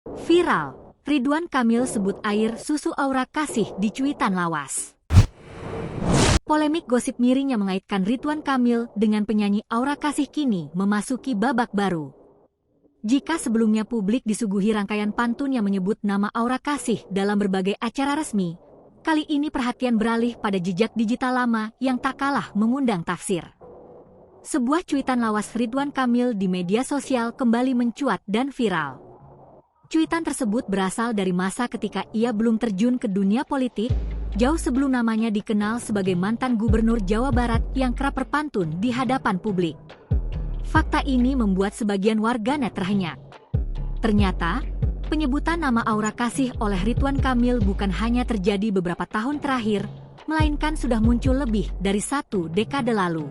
Viral, Ridwan Kamil sebut air susu aura kasih di cuitan lawas. Polemik gosip miring yang mengaitkan Ridwan Kamil dengan penyanyi Aura Kasih kini memasuki babak baru. Jika sebelumnya publik disuguhi rangkaian pantun yang menyebut nama Aura Kasih dalam berbagai acara resmi, kali ini perhatian beralih pada jejak digital lama yang tak kalah mengundang tafsir. Sebuah cuitan lawas Ridwan Kamil di media sosial kembali mencuat dan viral. Cuitan tersebut berasal dari masa ketika ia belum terjun ke dunia politik, jauh sebelum namanya dikenal sebagai mantan gubernur Jawa Barat yang kerap berpantun di hadapan publik. Fakta ini membuat sebagian warganet terhenyak. Ternyata, penyebutan nama Aura Kasih oleh Ridwan Kamil bukan hanya terjadi beberapa tahun terakhir, melainkan sudah muncul lebih dari 1 dekade lalu.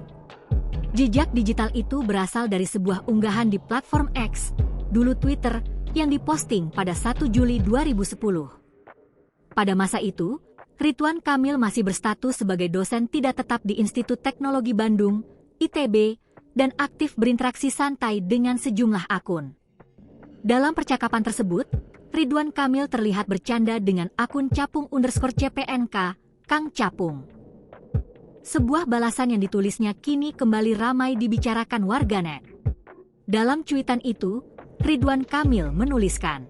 Jejak digital itu berasal dari sebuah unggahan di platform X, dulu Twitter, yang diposting pada 1 Juli 2010. Pada masa itu, Ridwan Kamil masih berstatus sebagai dosen tidak tetap di Institut Teknologi Bandung, ITB, dan aktif berinteraksi santai dengan sejumlah akun. Dalam percakapan tersebut, Ridwan Kamil terlihat bercanda dengan akun capung_cpnk, Kang Capung. Sebuah balasan yang ditulisnya kini kembali ramai dibicarakan warganet. Dalam cuitan itu, Ridwan Kamil menuliskan,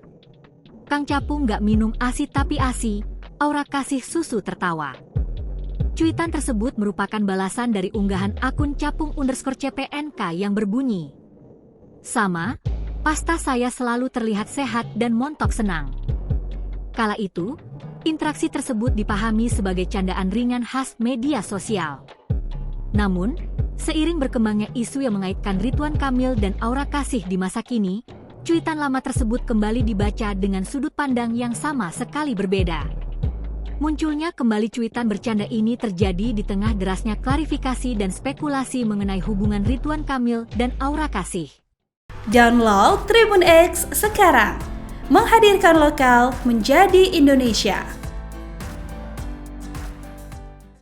"Kang Capung gak minum ASI tapi ASI, Aura Kasih susu tertawa." Cuitan tersebut merupakan balasan dari unggahan akun capung_cpnk yang berbunyi, "Sama, pasta saya selalu terlihat sehat dan montok senang." Kala itu, interaksi tersebut dipahami sebagai candaan ringan khas media sosial. Namun, seiring berkembangnya isu yang mengaitkan Ridwan Kamil dan Aura Kasih di masa kini, cuitan lama tersebut kembali dibaca dengan sudut pandang yang sama sekali berbeda. Munculnya kembali cuitan bercanda ini terjadi di tengah derasnya klarifikasi dan spekulasi mengenai hubungan Ridwan Kamil dan Aura Kasih. Download Tribun X sekarang, menghadirkan lokal menjadi Indonesia.